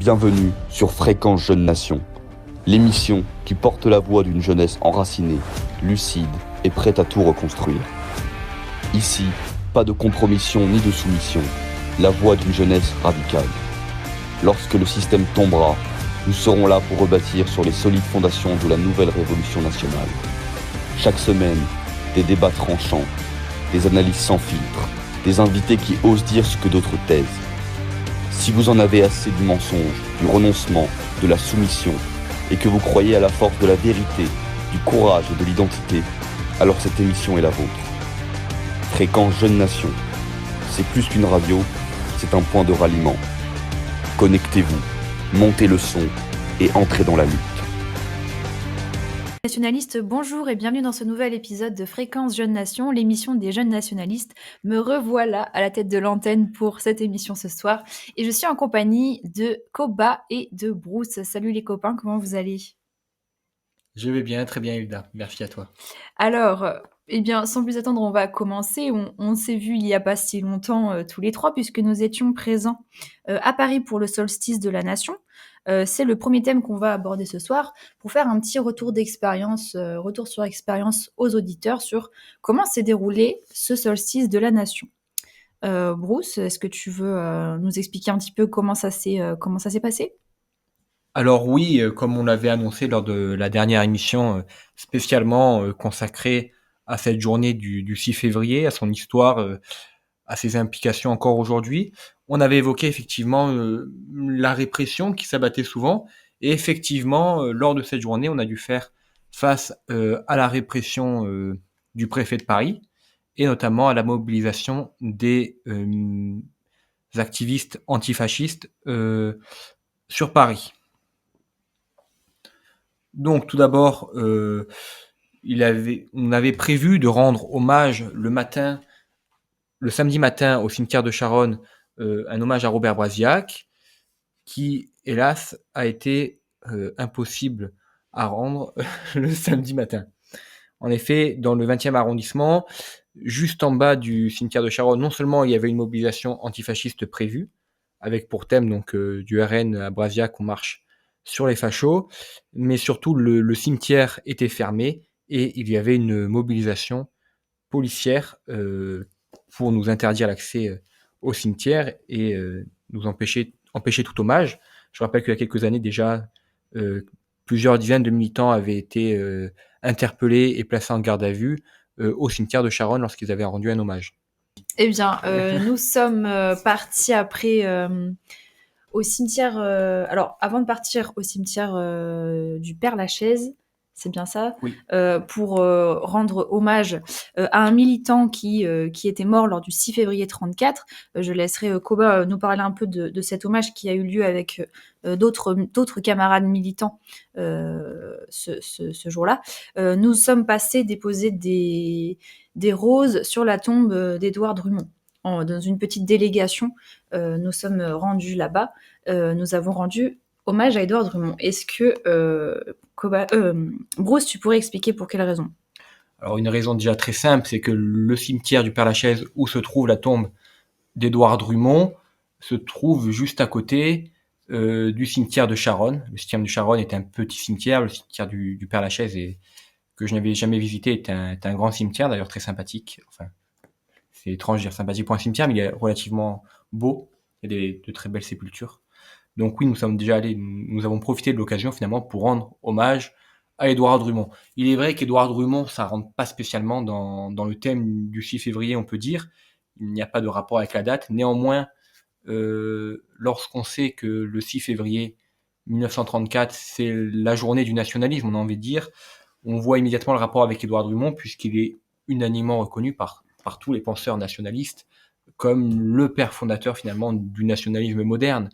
Bienvenue sur Fréquence Jeune Nation, l'émission qui porte la voix d'une jeunesse enracinée, lucide et prête à tout reconstruire. Ici, pas de compromission ni de soumission, la voix d'une jeunesse radicale. Lorsque le système tombera, nous serons là pour rebâtir sur les solides fondations de la nouvelle révolution nationale. Chaque semaine, des débats tranchants, des analyses sans filtre, des invités qui osent dire ce que d'autres taisent. Si vous en avez assez du mensonge, du renoncement, de la soumission, et que vous croyez à la force de la vérité, du courage et de l'identité, alors cette émission est la vôtre. Fréquence Jeune Nation, c'est plus qu'une radio, c'est un point de ralliement. Connectez-vous, montez le son et entrez dans la lutte. Nationalistes, bonjour et bienvenue dans ce nouvel épisode de Fréquence Jeune Nation, l'émission des jeunes nationalistes. Me revoilà à la tête de l'antenne pour cette émission ce soir et je suis en compagnie de Koba et de Bruce. Salut les copains, comment vous allez ? Je vais bien, très bien Hilda, merci à toi. Alors, sans plus attendre, on va commencer. On s'est vu il n'y a pas si longtemps tous les trois puisque nous étions présents à Paris pour le solstice de la Nation. C'est le premier thème qu'on va aborder ce soir pour faire un petit retour d'expérience, retour sur expérience aux auditeurs sur comment s'est déroulé ce solstice de la Nation. Bruce, est-ce que tu veux nous expliquer un petit peu comment ça s'est passé ? Alors oui, comme on l'avait annoncé lors de la dernière émission spécialement consacrée à cette journée du 6 février, à son histoire, à ses implications encore aujourd'hui, on avait évoqué effectivement la répression qui s'abattait souvent. Et effectivement, lors de cette journée, on a dû faire face à la répression du préfet de Paris et notamment à la mobilisation des activistes antifascistes sur Paris. Donc tout d'abord, on avait prévu de rendre hommage le samedi matin au cimetière de Charonne, un hommage à Robert Brasiac, qui hélas a été impossible à rendre le samedi matin. En effet, dans le 20e arrondissement, juste en bas du cimetière de Charonne, non seulement il y avait une mobilisation antifasciste prévue, avec pour thème donc du RN à Brasiac, on marche sur les fachos, mais surtout le cimetière était fermé et il y avait une mobilisation policière pour nous interdire l'accès au cimetière et nous empêcher tout hommage. Je rappelle qu'il y a quelques années déjà, plusieurs dizaines de militants avaient été interpellés et placés en garde à vue au cimetière de Charonne lorsqu'ils avaient rendu un hommage. Eh bien, nous sommes partis après au cimetière. Alors, avant de partir au cimetière du Père-Lachaise, c'est bien ça, Oui. pour rendre hommage à un militant qui était mort lors du 6 février 34. Je laisserai Koba nous parler un peu de cet hommage qui a eu lieu avec d'autres camarades militants ce jour-là. Nous sommes passés déposer des roses sur la tombe d'Édouard Drummond. Dans une petite délégation, nous sommes rendus là-bas. Nous avons rendu hommage à Édouard Drummond. Est-ce que, Bruce, tu pourrais expliquer pour quelle raison ? Alors une raison déjà très simple, c'est que le cimetière du Père-Lachaise où se trouve la tombe d'Édouard Drummond se trouve juste à côté du cimetière de Charonne. Le cimetière de Charonne est un petit cimetière, le cimetière du Père-Lachaise que je n'avais jamais visité est un grand cimetière, d'ailleurs très sympathique. Enfin, c'est étrange de dire sympathique pour un cimetière, mais il est relativement beau. Il y a de très belles sépultures. Donc oui, nous avons profité de l'occasion finalement pour rendre hommage à Édouard Drummond. Il est vrai qu'Édouard Drummond, ça rentre pas spécialement dans le thème du 6 février, on peut dire. Il n'y a pas de rapport avec la date. Néanmoins, lorsqu'on sait que le 6 février 1934, c'est la journée du nationalisme, on a envie de dire, on voit immédiatement le rapport avec Édouard Drummond, puisqu'il est unanimement reconnu par tous les penseurs nationalistes comme le père fondateur finalement du nationalisme moderne,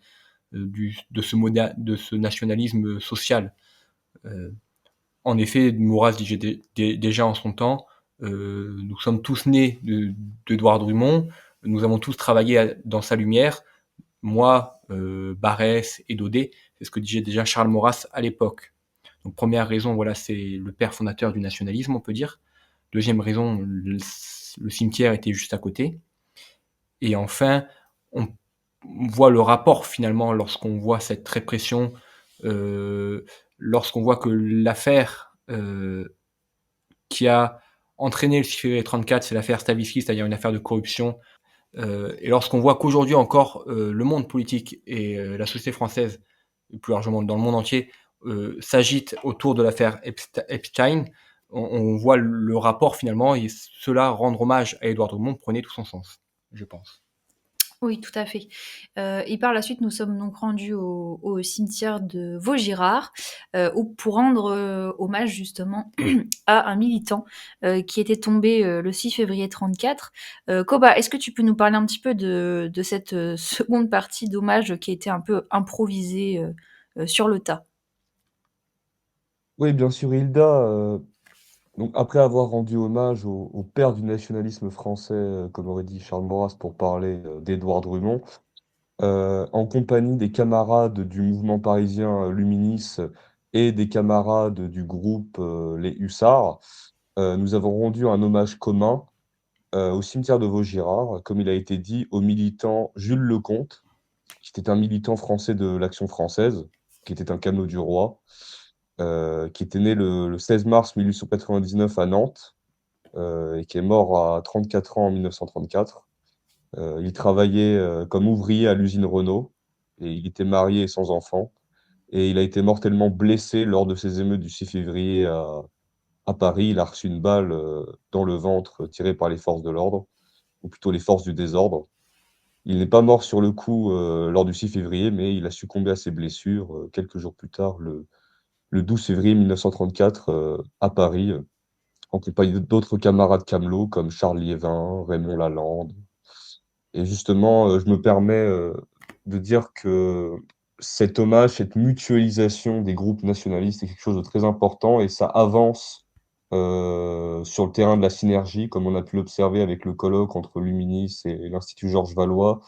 de ce nationalisme social. En effet, Maurras disait déjà en son temps, nous sommes tous nés d'Édouard Drummond, nous avons tous travaillé dans sa lumière, moi, Barrès et Daudet, c'est ce que disait déjà Charles Maurras à l'époque. Donc première raison, voilà, c'est le père fondateur du nationalisme, on peut dire. Deuxième raison, le cimetière était juste à côté. Et enfin, voit le rapport finalement lorsqu'on voit cette répression, heu, lorsqu'on voit que l'affaire, qui a entraîné le 6 février 34, c'est l'affaire Stavisky, c'est-à-dire une affaire de corruption. Et lorsqu'on voit qu'aujourd'hui encore, le monde politique et la société française, et plus largement dans le monde entier, s'agitent autour de l'affaire Epstein, on voit le rapport finalement et cela rendre hommage à Édouard Drumont prenait tout son sens, je pense. Oui, tout à fait. Et par la suite, nous sommes donc rendus au cimetière de Vaugirard, où pour rendre, hommage justement à un militant, qui était tombé, le 6 février 34. Koba, est-ce que tu peux nous parler un petit peu de cette, seconde partie d'hommage qui a été un peu improvisée, sur le tas? Oui, bien sûr, Hilda, donc après avoir rendu hommage au père du nationalisme français, comme aurait dit Charles Maurras pour parler, d'Édouard Drumont, en compagnie des camarades du mouvement parisien, Luminis et des camarades du groupe, les Hussards, nous avons rendu un hommage commun, au cimetière de Vaugirard, comme il a été dit, au militant Jules Lecomte, qui était un militant français de l'Action française, qui était un camelot du roi, qui était né le 16 mars 1899 à Nantes, et qui est mort à 34 ans en 1934. Il travaillait, comme ouvrier à l'usine Renault et il était marié et sans enfant et il a été mortellement blessé lors de ces émeutes du 6 février à Paris. Il a reçu une balle, dans le ventre, tirée par les forces de l'ordre, ou plutôt les forces du désordre. Il n'est pas mort sur le coup, lors du 6 février, mais il a succombé à ses blessures, quelques jours plus tard, le 12 février 1934, à Paris, en compagnie d'autres camarades camelots comme Charles Liévin, Raymond Lalande. Et justement, je me permets, de dire que cet hommage, cette mutualisation des groupes nationalistes est quelque chose de très important et ça avance, sur le terrain de la synergie, comme on a pu l'observer avec le colloque entre Luminis et l'Institut Georges Valois.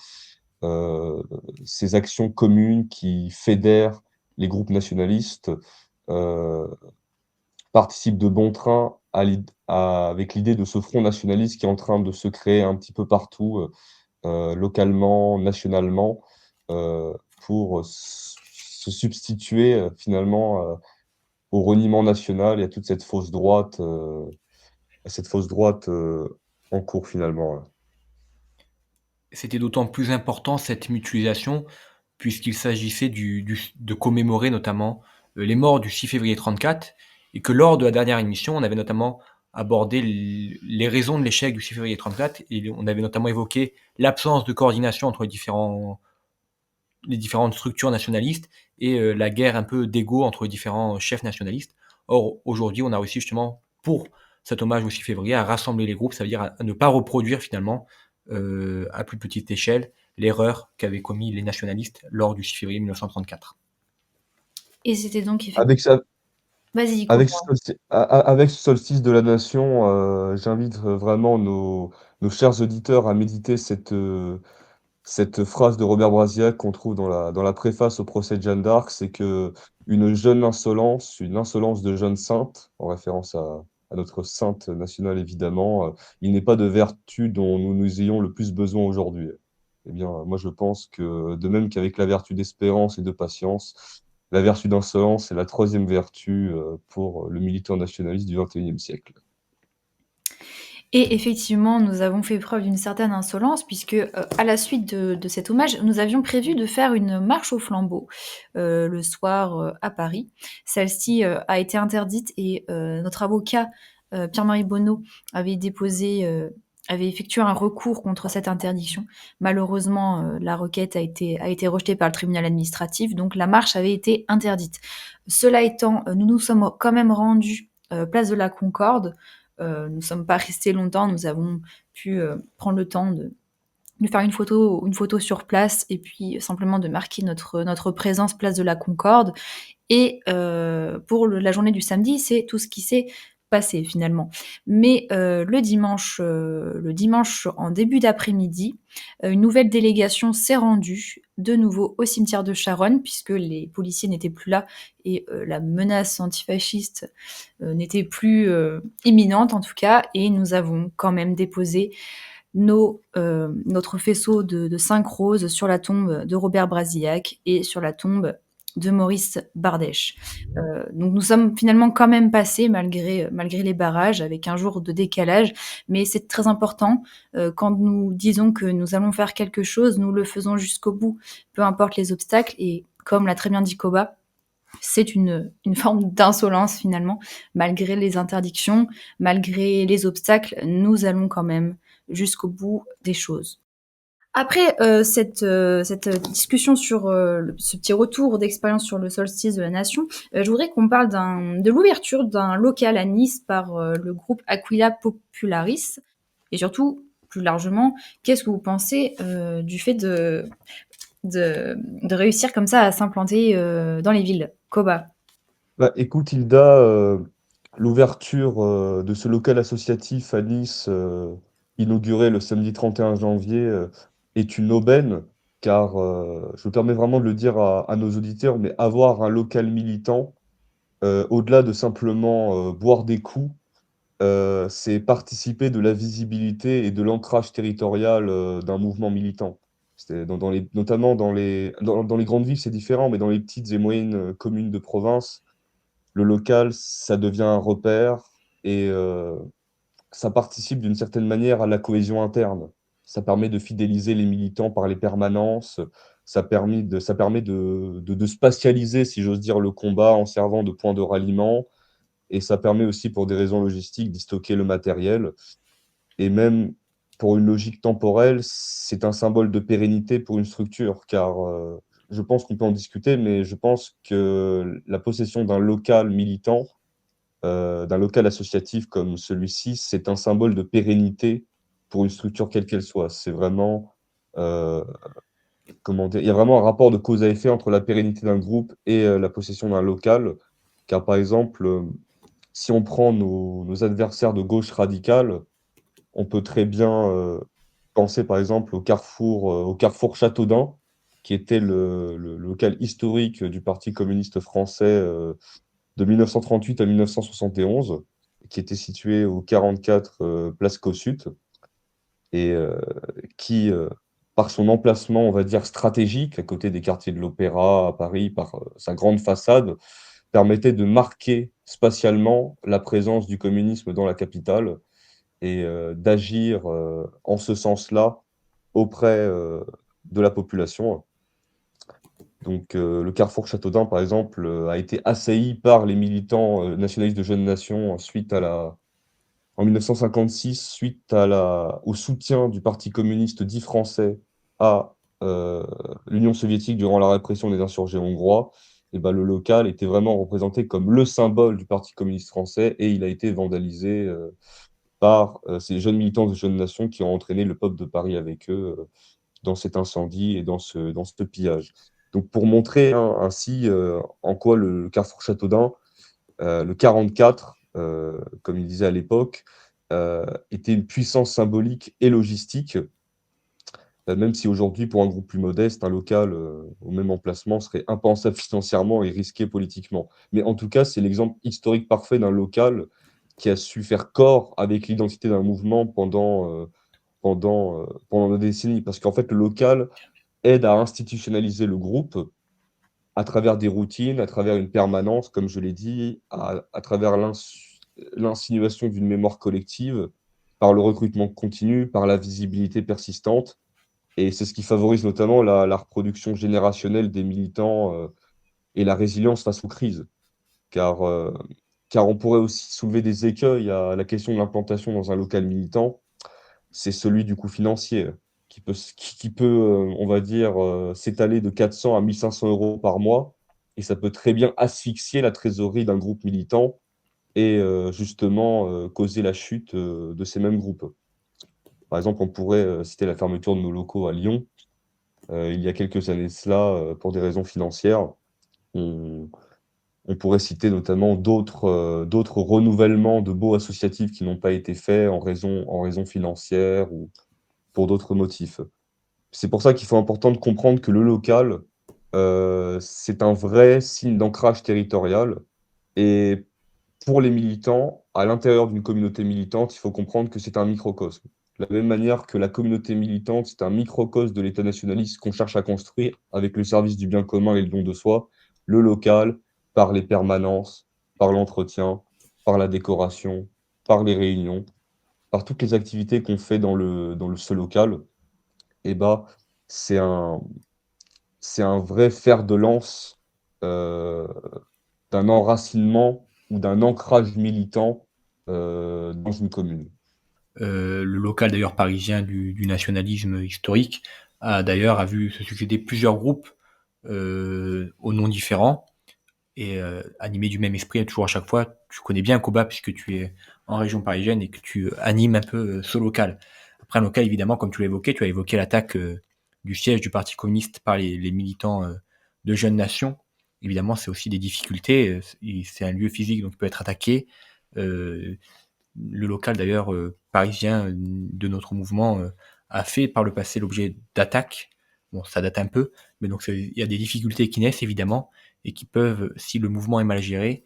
Heu, Ces actions communes qui fédèrent les groupes nationalistes, heu, participent de bon train avec l'idée de ce front nationaliste qui est en train de se créer un petit peu partout, localement, nationalement, pour se substituer, finalement, au reniement national et à toute cette fausse droite, en cours finalement, là. C'était d'autant plus important cette mutualisation, puisqu'il s'agissait de commémorer notamment, les morts du 6 février 34 et que lors de la dernière émission, on avait notamment abordé les raisons de l'échec du 6 février 34 et on avait notamment évoqué l'absence de coordination entre les différentes structures nationalistes et la guerre un peu d'ego entre les différents chefs nationalistes. Or, aujourd'hui, on a réussi justement, pour cet hommage au 6 février, à rassembler les groupes, ça veut dire à ne pas reproduire finalement, à plus petite échelle, l'erreur qu'avaient commis les nationalistes lors du 6 février 1934. Et c'était donc effectivement. Avec ça Vas-y, avec Koba. ce solsti a avec ce solstice de la nation, j'invite, vraiment nos chers auditeurs à méditer cette phrase de Robert Brasiac qu'on trouve dans la préface au procès de Jeanne d'Arc, c'est que une jeune insolence, une insolence de jeune sainte, en référence à notre sainte nationale évidemment, il n'est pas de vertu dont nous ayons le plus besoin aujourd'hui. Eh bien, moi je pense que de même qu'avec la vertu d'espérance et de patience, la vertu d'insolence est la troisième vertu, pour le militant nationaliste du XXIe siècle. Et effectivement, nous avons fait preuve d'une certaine insolence puisque, à la suite de cet hommage, nous avions prévu de faire une marche aux flambeaux, le soir, à Paris. Celle-ci, a été interdite et notre avocat, Pierre-Marie Bonneau avait effectué un recours contre cette interdiction. Malheureusement, la requête a été rejetée par le tribunal administratif, donc la marche avait été interdite. Cela étant, nous nous sommes quand même rendus, place de la Concorde. Nous ne sommes pas restés longtemps, nous avons pu prendre le temps de faire une photo sur place et puis simplement de marquer notre présence place de la Concorde. Et pour la journée du samedi, c'est tout ce qui s'est passé finalement. Mais le dimanche en début d'après-midi, une nouvelle délégation s'est rendue de nouveau au cimetière de Charonne, puisque les policiers n'étaient plus là et la menace antifasciste n'était plus imminente en tout cas, et nous avons quand même déposé notre faisceau de 5 roses sur la tombe de Robert Brasillac et sur la tombe de Maurice Bardèche. Donc nous sommes finalement quand même passés malgré les barrages avec un jour de décalage, mais c'est très important. Quand nous disons que nous allons faire quelque chose, nous le faisons jusqu'au bout, peu importe les obstacles. Et comme l'a très bien dit Koba, c'est une forme d'insolence finalement. Malgré les interdictions, malgré les obstacles, nous allons quand même jusqu'au bout des choses. Après cette discussion sur ce petit retour d'expérience sur le solstice de la Nation, je voudrais qu'on parle de l'ouverture d'un local à Nice par le groupe Aquila Popularis. Et surtout, plus largement, qu'est-ce que vous pensez du fait de réussir comme ça à s'implanter dans les villes? Koba. Bah, écoute, Hilda, l'ouverture de ce local associatif à Nice, inauguré le samedi 31 janvier, est une aubaine, car je me permets vraiment de le dire à nos auditeurs, mais avoir un local militant, au-delà de simplement boire des coups, c'est participer de la visibilité et de l'ancrage territorial d'un mouvement militant. Notamment dans les grandes villes, c'est différent, mais dans les petites et moyennes communes de province, le local, ça devient un repère et ça participe d'une certaine manière à la cohésion interne. Ça permet de fidéliser les militants par les permanences, ça permet de spatialiser, si j'ose dire, le combat en servant de point de ralliement et ça permet aussi, pour des raisons logistiques, d'y stocker le matériel et même pour une logique temporelle, c'est un symbole de pérennité pour une structure car, je pense qu'on peut en discuter, mais je pense que la possession d'un local militant, d'un local associatif comme celui-ci, c'est un symbole de pérennité pour une structure quelle qu'elle soit. C'est vraiment, heu, comment dire? Il y a vraiment un rapport de cause à effet entre la pérennité d'un groupe et la possession d'un local. Car par exemple, si on prend nos adversaires de gauche radicale, on peut très bien, penser par exemple au carrefour Châteaudun, qui était le local historique du Parti communiste français, de 1938 à 1971, qui était situé au 44, place Kossuth et qui, par son emplacement, on va dire stratégique, à côté des quartiers de l'Opéra à Paris, par, sa grande façade, permettait de marquer spatialement la présence du communisme dans la capitale et d'agir, en ce sens-là auprès, de la population. Donc le carrefour Châteaudun, par exemple, a été assailli par les militants, nationalistes de Jeunes Nations en 1956 suite au soutien du Parti communiste dit français à, l'Union soviétique durant la répression des insurgés hongrois. Et bah, le local était vraiment représenté comme le symbole du Parti communiste français et il a été vandalisé, par, ces jeunes militants de Jeunes Nations qui ont entraîné le peuple de Paris avec eux, dans cet incendie et dans ce pillage. Donc pour montrer, hein, ainsi, en quoi le carrefour Châteaudun, le 44, comme il disait à l'époque, était une puissance symbolique et logistique, même si aujourd'hui, pour un groupe plus modeste, un local, au même emplacement serait impensable financièrement et risqué politiquement. Mais en tout cas, c'est l'exemple historique parfait d'un local qui a su faire corps avec l'identité d'un mouvement pendant des décennies. Parce qu'en fait, le local aide à institutionnaliser le groupe à travers des routines, à travers une permanence, comme je l'ai dit, à travers l'insinuation d'une mémoire collective, par le recrutement continu, par la visibilité persistante et c'est ce qui favorise notamment la reproduction générationnelle des militants, et la résilience face aux crises. Car, car on pourrait aussi soulever des écueils à la question de l'implantation dans un local militant. C'est celui du coût financier, qui peut, on va dire, s'étaler de 400 à 1 500 € par mois et ça peut très bien asphyxier la trésorerie d'un groupe militant et justement, causer la chute, de ces mêmes groupes. Par exemple, on pourrait, citer la fermeture de nos locaux à Lyon, il y a quelques années de cela, pour des raisons financières. On on pourrait citer notamment d'autres renouvellements de baux associatifs qui n'ont pas été faits en raison financière ou pour d'autres motifs. C'est pour ça qu'il faut important de comprendre que le local, c'est un vrai signe d'ancrage territorial et pour les militants, à l'intérieur d'une communauté militante, il faut comprendre que c'est un microcosme. de la même manière que la communauté militante, c'est un microcosme de l'État nationaliste qu'on cherche à construire avec le service du bien commun et le don de soi, le local, par les permanences, par l'entretien, par la décoration, par les réunions, par toutes les activités qu'on fait ce local, et bah, c'est un, c'est un vrai fer de lance euh, d'un enracinement ou d'un ancrage militant dans une commune. Le local d'ailleurs parisien du nationalisme historique a vu se succéder plusieurs groupes aux noms différents et animés du même esprit toujours à chaque fois. Tu connais bien Koba puisque tu es en région parisienne et que tu animes un peu ce local. Après un local évidemment, comme tu l'évoquais, tu as évoqué l'attaque du siège du Parti communiste par les militants de Jeunes Nations. Évidemment, c'est aussi des difficultés. C'est un lieu physique donc il peut être attaqué. Euh, le local d'ailleurs parisien de notre mouvement a fait par le passé l'objet d'attaques. Bon, ça date un peu, mais donc il y a des difficultés qui naissent évidemment et qui peuvent, si le mouvement est mal géré,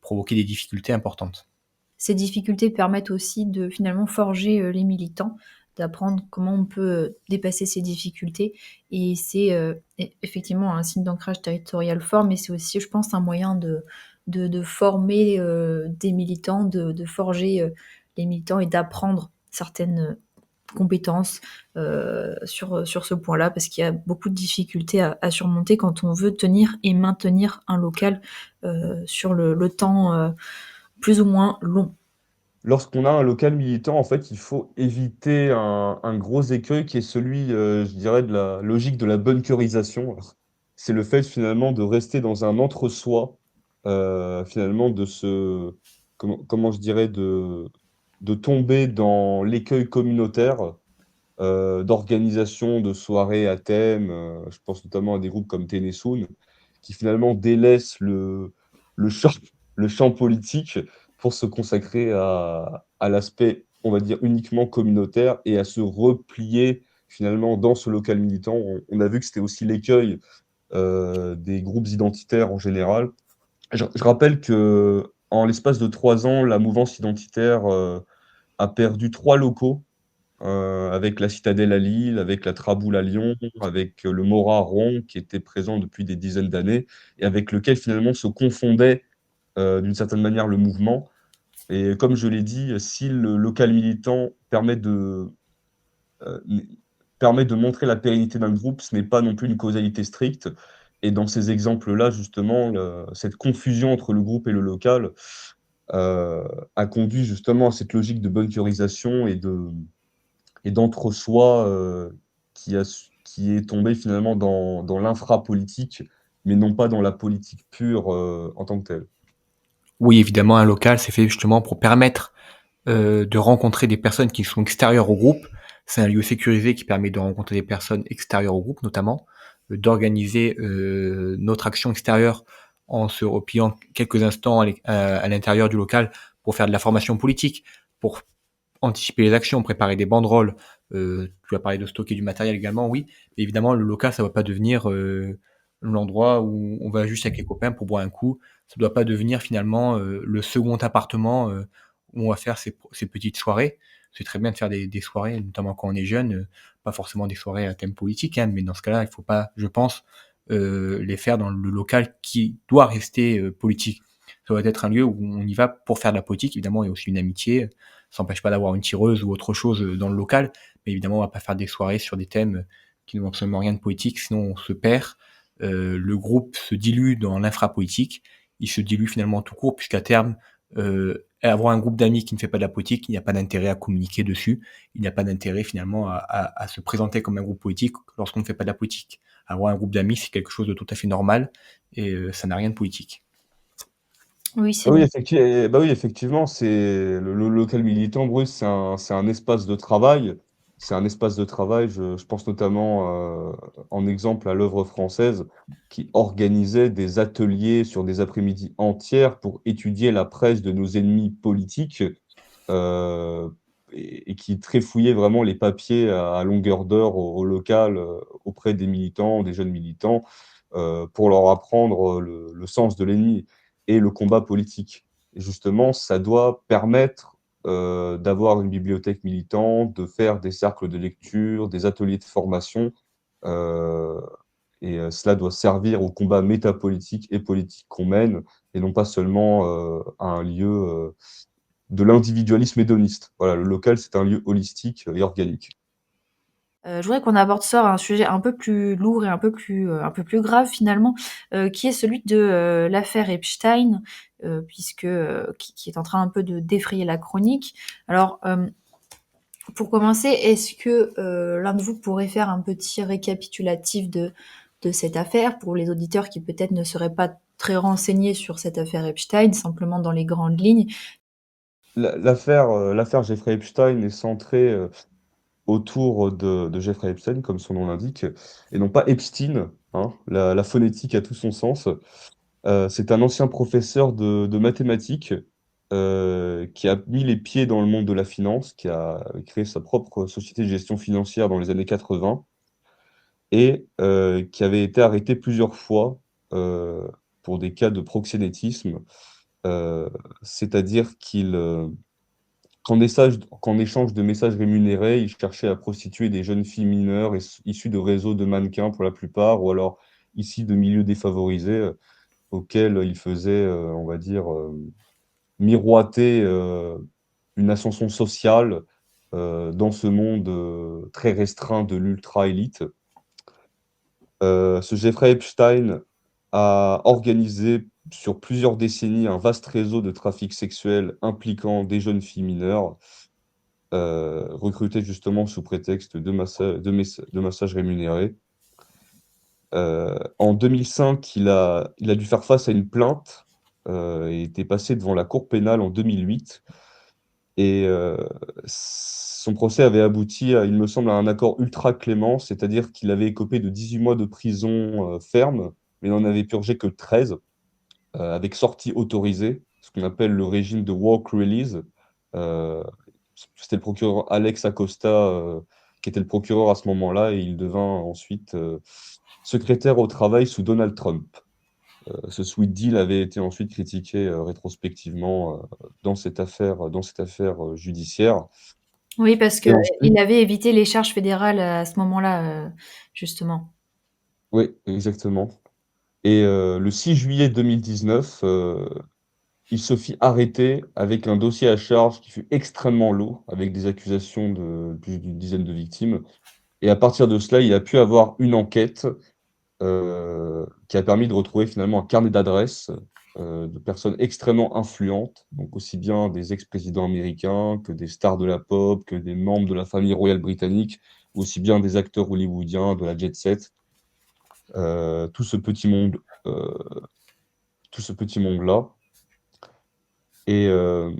provoquer des difficultés importantes. Ces difficultés permettent aussi de finalement forger les militants, d'apprendre comment on peut dépasser ces difficultés. Et c'est effectivement un signe d'ancrage territorial fort, mais c'est aussi, je pense, un moyen de former des militants, de forger les militants et d'apprendre certaines compétences sur ce point-là, parce qu'il y a beaucoup de difficultés à surmonter quand on veut tenir et maintenir un local sur le temps plus ou moins long. Lorsqu'on a un local militant, en fait, il faut éviter un gros écueil qui est celui, je dirais, de la logique de la bunkerisation. C'est le fait finalement de rester dans un entre-soi, finalement comment je dirais, de tomber dans l'écueil communautaire, d'organisation de soirées à thème. Je pense notamment à des groupes comme Ténésoun, qui finalement délaissent le champ, le champ politique pour se consacrer à l'aspect, on va dire, uniquement communautaire et à se replier finalement dans ce local militant. On a vu que c'était aussi l'écueil des groupes identitaires en général. Je rappelle que en l'espace de 3 ans, la mouvance identitaire a perdu 3 locaux avec la Citadelle à Lille, avec la Traboule à Lyon, avec le Mora à Rouen, qui était présent depuis des dizaines d'années, et avec lequel finalement se confondait d'une certaine manière le mouvement. Et comme je l'ai dit, si le local militant euh, permet de montrer la pérennité d'un groupe, ce n'est pas non plus une causalité stricte. Et dans ces exemples-là, justement, cette confusion entre le groupe et le local euh, a conduit justement à cette logique de bunkerisation et d'entre-soi qui est tombé finalement dans l'infra-politique, mais non pas dans la politique pure en tant que telle. Oui, évidemment, un local, c'est fait justement pour permettre de rencontrer des personnes qui sont extérieures au groupe. C'est un lieu sécurisé qui permet de rencontrer des personnes extérieures au groupe, notamment, d'organiser notre action extérieure en se repliant quelques instants à l'intérieur du local pour faire de la formation politique, pour anticiper les actions, préparer des banderoles. Tu as parlé de stocker du matériel également, oui. Mais évidemment, le local, ça ne va pas devenir l'endroit où on va juste avec les copains pour boire un coup. Ça ne doit pas devenir finalement le second appartement où on va faire ces petites soirées. C'est très bien de faire des soirées, notamment quand on est jeune, pas forcément des soirées à thème politique, hein, mais dans ce cas-là, il ne faut pas, je pense, les faire dans le local qui doit rester politique. Ça doit être un lieu où on y va pour faire de la politique. Évidemment, il y a aussi une amitié. Ça n'empêche pas d'avoir une tireuse ou autre chose dans le local, mais évidemment, on va pas faire des soirées sur des thèmes qui n'ont absolument rien de politique, sinon on se perd. Le groupe se dilue dans l'infrapolitique, il se dilue finalement tout court, puisqu'à terme, avoir un groupe d'amis qui ne fait pas de la politique, il n'y a pas d'intérêt à communiquer dessus, il n'y a pas d'intérêt finalement à se présenter comme un groupe politique lorsqu'on ne fait pas de la politique. Avoir un groupe d'amis, c'est quelque chose de tout à fait normal, et ça n'a rien de politique. Oui, Ah c'est oui, bon. bah oui, effectivement, le local militant, Bruce, c'est un espace de travail. C'est un espace de travail, je pense notamment en exemple à l'œuvre française, qui organisait des ateliers sur des après-midi entières pour étudier la presse de nos ennemis politiques, euh, et qui trifouillait vraiment les papiers à longueur d'heure au local, auprès des militants, des jeunes militants, pour leur apprendre le sens de l'ennemi et le combat politique. Et justement, ça doit permettre d'avoir une bibliothèque militante, de faire des cercles de lecture, des ateliers de formation, heu cela doit servir au combat métapolitique et politique qu'on mène et non pas seulement, à un lieu, de l'individualisme hédoniste. Voilà, le local, c'est un lieu holistique et organique. Je voudrais qu'on aborde ça, un sujet un peu plus lourd et un peu plus grave finalement, qui est celui de, l'affaire Epstein, puisque, qui est en train un peu de défrayer la chronique. Alors, pour commencer, est-ce que, l'un de vous pourrait faire un petit récapitulatif de cette affaire pour les auditeurs qui peut-être ne seraient pas très renseignés sur cette affaire Epstein, simplement dans les grandes lignes? L'affaire Jeffrey Epstein est centrée, autour de Jeffrey Epstein, comme son nom l'indique, et non pas Epstein, hein. La phonétique a tout son sens. C'est un ancien professeur de mathématiques, qui a mis les pieds dans le monde de la finance, qui a créé sa propre société de gestion financière dans les années 80 et qui avait été arrêté plusieurs fois, heu, pour des cas de proxénétisme. Heu, C'est-à-dire qu'en échange de messages rémunérés, il cherchait à prostituer des jeunes filles mineures issues de réseaux de mannequins pour la plupart ou alors issues de milieux défavorisés, auxquels il faisait, on va dire, miroiter, une ascension sociale, dans ce monde, très restreint de l'ultra-élite. Ce Jeffrey Epstein a organisé sur plusieurs décennies un vaste réseau de trafic sexuel impliquant des jeunes filles mineures, recrutées justement sous prétexte de massages rémunérés. En 2005, il a dû faire face à une plainte, et était passé devant la cour pénale en 2008 et son procès avait abouti à, il me semble, à un accord ultra clément, c'est-à-dire qu'il avait écopé de 18 mois de prison, ferme, mais n'en avait purgé que 13, avec sortie autorisée, ce qu'on appelle le régime de work release. Heu, C'était le procureur Alex Acosta, qui était le procureur à ce moment-là et il devint ensuite, secrétaire au travail sous Donald Trump. Ce sweet deal avait été ensuite critiqué, rétrospectivement, dans cette affaire, judiciaire Oui, parce et qu'il ensuite avait évité les charges fédérales à ce moment-là, justement. oui, exactement et le 6 juillet 2019, il se fit arrêter avec un dossier à charge qui fut extrêmement lourd, avec des accusations de plus d'une dizaine de victimes et à partir de cela, il a pu avoir une enquête, qui a permis de retrouver finalement un carnet d'adresses, de personnes extrêmement influentes, donc aussi bien des ex-présidents américains que des stars de la pop, que des membres de la famille royale britannique, aussi bien des acteurs hollywoodiens de la jet set. Tout ce petit monde, heu, tout ce petit monde-là et hem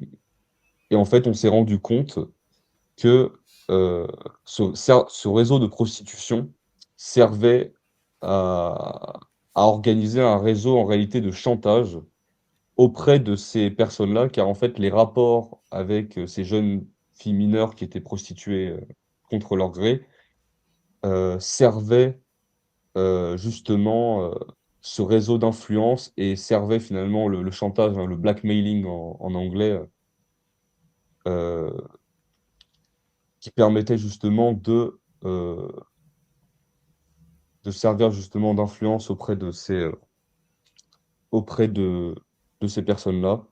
et en fait, on s'est rendu compte que, heu, ce réseau de prostitution servait à organiser un réseau en réalité de chantage auprès de ces personnes-là, car en fait les rapports avec, ces jeunes filles mineures qui étaient prostituées, contre leur gré, servaient, justement, ce réseau d'influence et servaient finalement le chantage, hein, le blackmailing en anglais, heu, qui permettait justement de servir justement d'influence auprès de ces personnes-là.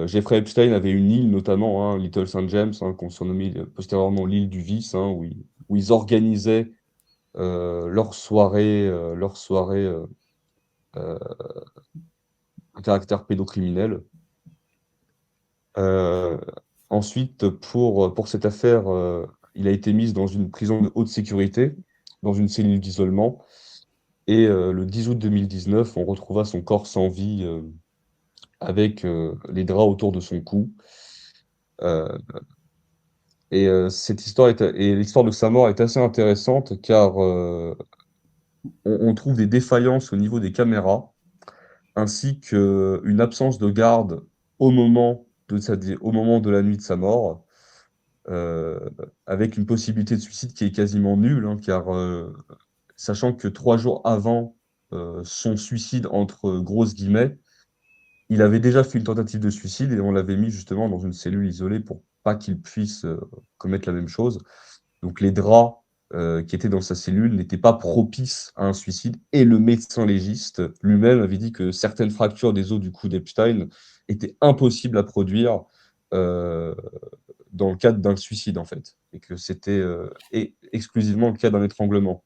Jeffrey Epstein avait une île notamment, hein, Little Saint James, hein, qu'on surnommait, postérieurement l'île du vice, hein, où ils organisaient, leurs soirées, heu, à caractère pédocriminel. Heu, Ensuite pour cette affaire, il a été mis dans une prison de haute sécurité, dans une cellule d'isolement et le 10 août 2019, on retrouva son corps sans vie, avec, les draps autour de son cou. Heu cette histoire et l'histoire de sa mort est assez intéressante car, on trouve des défaillances au niveau des caméras, ainsi qu'une absence de garde au moment de la nuit de sa mort, heu, avec une possibilité de suicide qui est quasiment nulle, hein, car, sachant que 3 jours avant, son «suicide» entre grosses guillemets, il avait déjà fait une tentative de suicide et on l'avait mis justement dans une cellule isolée pour pas qu'il puisse commettre la même chose. Donc les draps qui étaient dans sa cellule n'étaient pas propices à un suicide et le médecin légiste lui-même avait dit que certaines fractures des os du cou d'Epstein étaient impossibles à produire euh, dans le cadre d'un suicide en fait et que c'était exclusivement le cas d'un étranglement.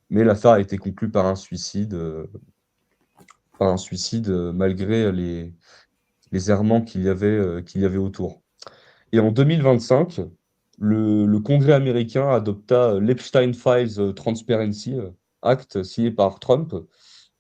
Mais l'affaire a été conclue par un suicide malgré les errements qu'il y avait autour. Et en 2025, le Congrès américain adopta l'Epstein Files Transparency Act signé par Trump,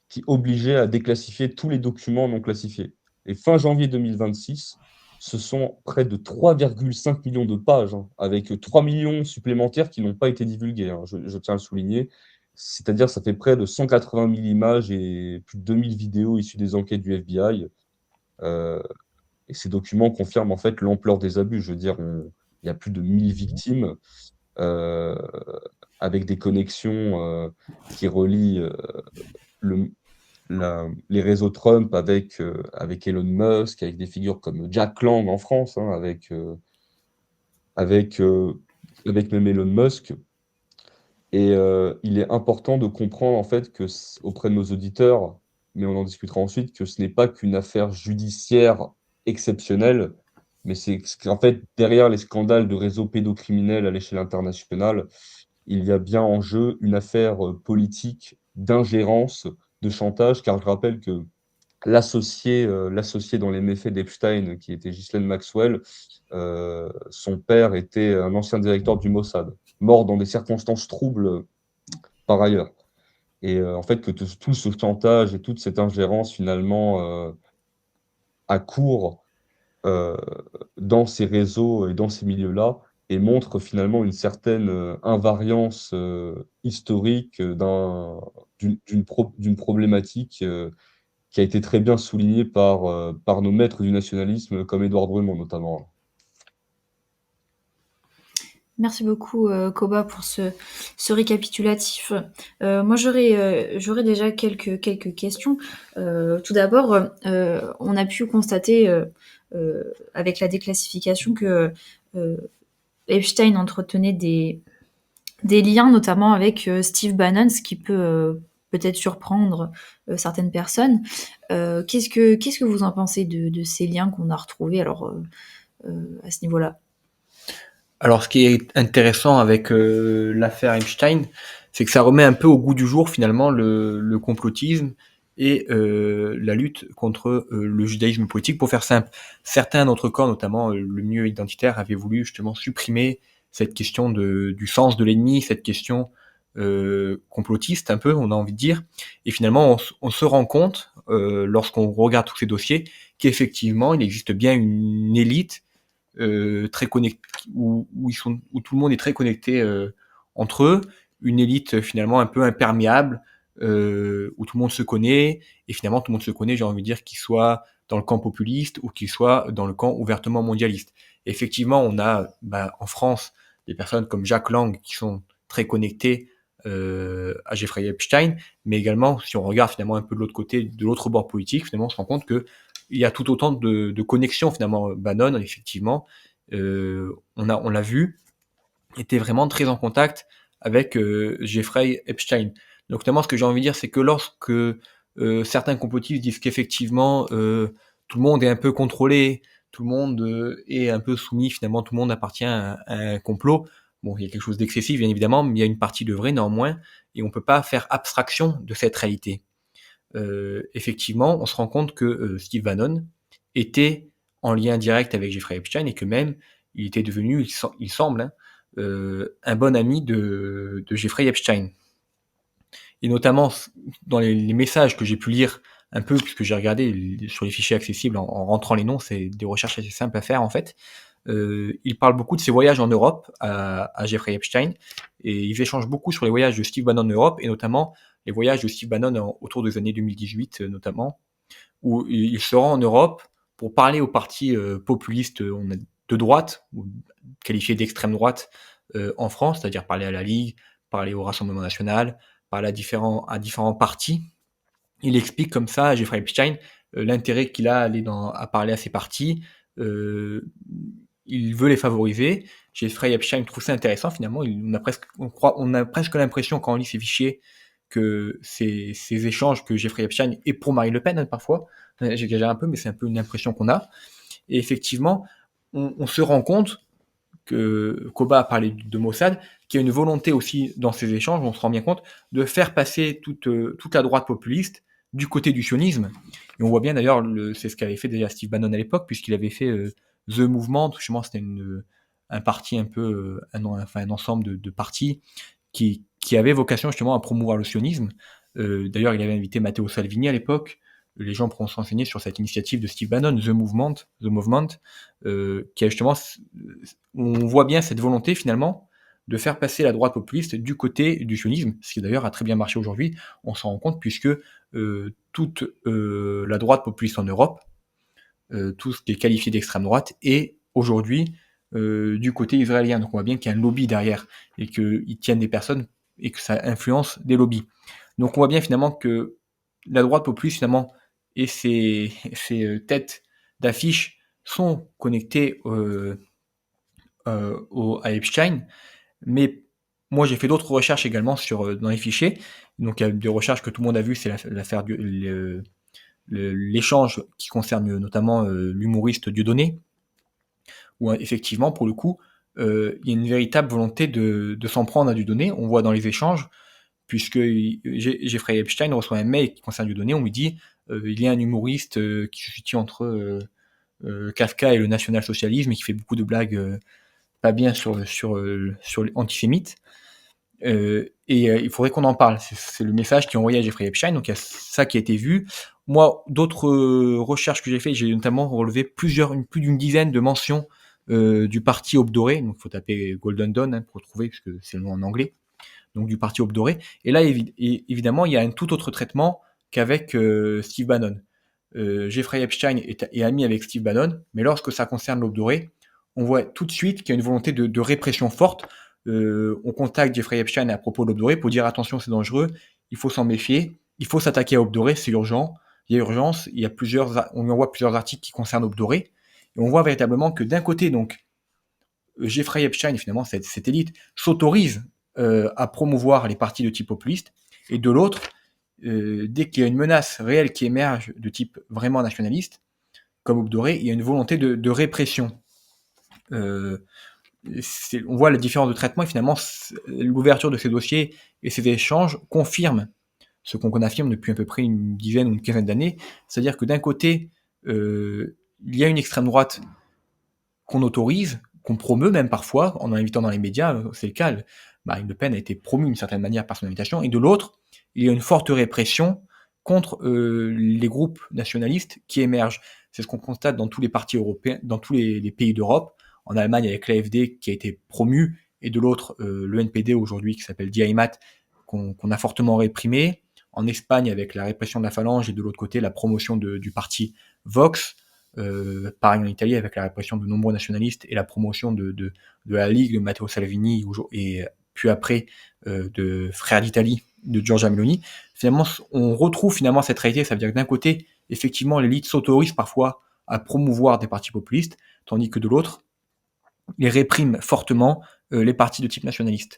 qui obligeait à déclassifier tous les documents non classifiés. Et fin janvier 2026, ce sont près de 3,5 millions de pages, hein, avec 3 millions supplémentaires qui n'ont pas été divulguées, hein, je tiens à le souligner. C'est-à-dire ça fait près de 180 000 images et plus de 2000 vidéos issues des enquêtes du FBI. Euh, et ces documents confirment en fait l'ampleur des abus. Je veux dire, il y a plus de 1000 victimes euh, avec des connexions qui relient le, les réseaux Trump avec Elon Musk, avec des figures comme Jack Lang en France, hein, avec, avec même Elon Musk. Et il est important de comprendre en fait que auprès de nos auditeurs, mais on en discutera ensuite, que ce n'est pas qu'une affaire judiciaire exceptionnelle, mais c'est qu'en fait derrière les scandales de réseaux pédocriminels à l'échelle internationale, il y a bien en jeu une affaire politique d'ingérence, de chantage, car je rappelle que l'associé dans les méfaits d'Epstein, qui était Ghislaine Maxwell, son père était un ancien directeur du Mossad, mort dans des circonstances troubles par ailleurs. Et en fait, que tout ce chantage et toute cette ingérence, finalement, accourt euh, dans ces réseaux et dans ces milieux-là, et montre finalement une certaine invariance historique d'une problématique qui a été très bien soulignée par nos maîtres du nationalisme, comme Édouard Drummond notamment. Merci beaucoup, Koba, pour ce récapitulatif. Moi, j'aurais déjà quelques questions. Tout d'abord, on a pu constater avec la déclassification que Epstein entretenait des liens, notamment avec Steve Bannon, ce qui peut peut-être surprendre certaines personnes. Qu'est-ce que vous en pensez de ces liens qu'on a retrouvés alors à ce niveau-là? Alors, ce qui est intéressant avec l'affaire Epstein, c'est que ça remet un peu au goût du jour finalement le complotisme et la lutte contre le judaïsme politique. Pour faire simple, certains d'autres camps, notamment le milieu identitaire, avaient voulu justement supprimer cette question du sens de l'ennemi, cette question complotiste un peu, on a envie de dire. Et finalement, on se rend compte, lorsqu'on regarde tous ces dossiers, qu'effectivement, il existe bien une élite très connecté, où tout le monde est très connecté entre eux, une élite finalement un peu imperméable, où tout le monde se connaît, et finalement tout le monde se connaît, j'ai envie de dire, qu'il soit dans le camp populiste ou qu'il soit dans le camp ouvertement mondialiste. Et effectivement, on a en France des personnes comme Jack Lang qui sont très connectées à Jeffrey Epstein, mais également, si on regarde finalement un peu de l'autre côté, de l'autre bord politique, finalement on se rend compte que il y a tout autant de connexions finalement. Bannon, effectivement, on l'a vu, était vraiment très en contact avec Jeffrey Epstein. Donc notamment, ce que j'ai envie de dire, c'est que lorsque certains complotistes disent qu'effectivement tout le monde est un peu contrôlé, tout le monde est un peu soumis, finalement tout le monde appartient à un complot. Bon, il y a quelque chose d'excessif, bien évidemment, mais il y a une partie de vrai néanmoins, et on peut pas faire abstraction de cette réalité. Effectivement, on se rend compte que Steve Bannon était en lien direct avec Jeffrey Epstein et que même il était devenu, il semble, hein, un bon ami de Jeffrey Epstein. Et notamment dans les messages que j'ai pu lire un peu, puisque j'ai regardé sur les fichiers accessibles en rentrant les noms, c'est des recherches assez simples à faire en fait. Il parle beaucoup de ses voyages en Europe à Jeffrey Epstein, et ils échangent beaucoup sur les voyages de Steve Bannon en Europe, et notamment les voyages de Steve Bannon autour des années 2018 notamment, où il se rend en Europe pour parler aux partis populistes de droite, ou qualifiés d'extrême droite en France, c'est-à-dire parler à la Ligue, parler au Rassemblement National, parler à différents partis. Il explique comme ça à Jeffrey Epstein l'intérêt qu'il a à parler à ses partis. Il veut les favoriser. Jeffrey Epstein trouve ça intéressant finalement. On a presque l'impression quand on lit ces fichiers que ces échanges que Jeffrey Epstein est pour Marine Le Pen parfois. J'exagère un peu, mais c'est un peu une impression qu'on a. Et effectivement, on se rend compte que Koba a parlé de Mossad, qu'il y a une volonté aussi dans ces échanges, on se rend bien compte, de faire passer toute la droite populiste du côté du sionisme. Et on voit bien d'ailleurs, c'est ce qu'avait fait déjà Steve Bannon à l'époque, puisqu'il avait fait The Movement, justement c'était un parti un peu, un ensemble de partis qui avait vocation justement à promouvoir le sionisme. D'ailleurs, il avait invité Matteo Salvini à l'époque. Les gens pourront se renseigner sur cette initiative de Steve Bannon, The Movement, qui a justement, on voit bien cette volonté finalement de faire passer la droite populiste du côté du sionisme, ce qui d'ailleurs a très bien marché aujourd'hui. On s'en rend compte puisque toute la droite populiste en Europe, tout ce qui est qualifié d'extrême droite, est aujourd'hui du côté israélien. Donc on voit bien qu'il y a un lobby derrière et qu'ils tiennent des personnes et que ça influence des lobbies. Donc on voit bien finalement que la droite populiste finalement et ses têtes d'affiche sont connectées à Epstein, mais moi j'ai fait d'autres recherches également dans les fichiers. Donc il y a des recherches que tout le monde a vues, c'est l'affaire l'échange qui concerne notamment l'humoriste Dieudonné, où effectivement pour le coup il y a une véritable volonté de s'en prendre à Dieudonné. On voit dans les échanges, puisque Jeffrey Epstein reçoit un mail qui concerne Dieudonné, on lui dit il y a un humoriste qui se situe entre Kafka et le national-socialisme et qui fait beaucoup de blagues pas bien sur l'antisémite. Il faudrait qu'on en parle. C'est le message qui est envoyé à Jeffrey Epstein, donc il y a ça qui a été vu. Moi, d'autres recherches que j'ai fait, j'ai notamment relevé plus d'une dizaine de mentions du parti Aube Dorée, donc il faut taper Golden Dawn pour trouver, parce que c'est le nom en anglais, donc du parti Aube Dorée. Et là, évidemment, il y a un tout autre traitement qu'avec Steve Bannon. Jeffrey Epstein est ami avec Steve Bannon, mais lorsque ça concerne l'Aube Dorée, on voit tout de suite qu'il y a une volonté de répression forte. On contacte Jeffrey Epstein à propos de l'Aube Dorée pour dire attention, c'est dangereux, il faut s'en méfier, il faut s'attaquer à Aube Dorée, c'est urgent, il y a urgence, on lui envoie plusieurs articles qui concernent Aube Dorée, et on voit véritablement que d'un côté, donc, Jeffrey Epstein, finalement, cette élite, s'autorise à promouvoir les partis de type populiste, et de l'autre, dès qu'il y a une menace réelle qui émerge de type vraiment nationaliste, comme Aube Dorée, il y a une volonté de répression. On voit la différence de traitement et finalement l'ouverture de ces dossiers et ces échanges confirment ce qu'on affirme depuis à peu près une dizaine ou une quinzaine d'années, c'est-à-dire que d'un côté, il y a une extrême droite qu'on autorise, qu'on promeut même parfois en invitant dans les médias, c'est le cas, Marine Le Pen a été promue d'une certaine manière par son invitation, et de l'autre, il y a une forte répression contre les groupes nationalistes qui émergent. C'est ce qu'on constate dans tous les partis européens, dans tous les pays d'Europe. En Allemagne avec l'AfD qui a été promu, et de l'autre le NPD aujourd'hui qui s'appelle Die Heimat, qu'on a fortement réprimé. En Espagne avec la répression de la Phalange, et de l'autre côté la promotion du parti Vox. Pareil en Italie avec la répression de nombreux nationalistes et la promotion de la Ligue de Matteo Salvini, et puis après de Frères d'Italie de Giorgia Meloni. Finalement, on retrouve finalement cette réalité, ça veut dire que d'un côté, effectivement, l'élite s'autorise parfois à promouvoir des partis populistes, tandis que de l'autre, ils répriment fortement les partis de type nationaliste.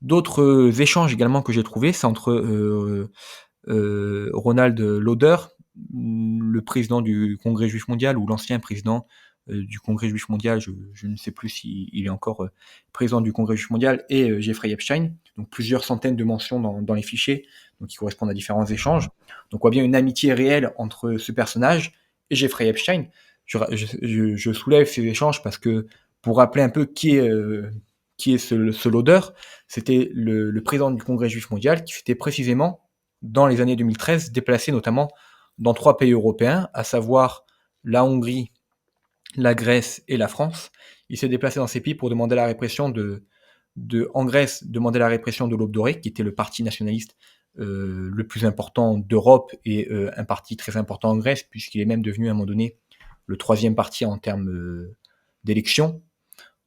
D'autres échanges également que j'ai trouvés, c'est entre Ronald Lauder, le président du Congrès juif mondial, ou l'ancien président du Congrès juif mondial, je ne sais plus s'il est encore président du Congrès juif mondial, et Jeffrey Epstein, donc plusieurs centaines de mentions dans les fichiers, donc qui correspondent à différents échanges. Donc on voit bien une amitié réelle entre ce personnage et Jeffrey Epstein. Je soulève ces échanges parce que, pour rappeler un peu qui est ce Lauder, c'était le président du Congrès juif mondial qui s'était précisément, dans les années 2013, déplacé notamment dans 3 pays européens, à savoir la Hongrie, la Grèce et la France. Il s'est déplacé dans ces pays pour demander la répression en Grèce, demander la répression de l'Aube Dorée, qui était le parti nationaliste le plus important d'Europe, et un parti très important en Grèce, puisqu'il est même devenu à un moment donné le 3e parti en termes d'élections,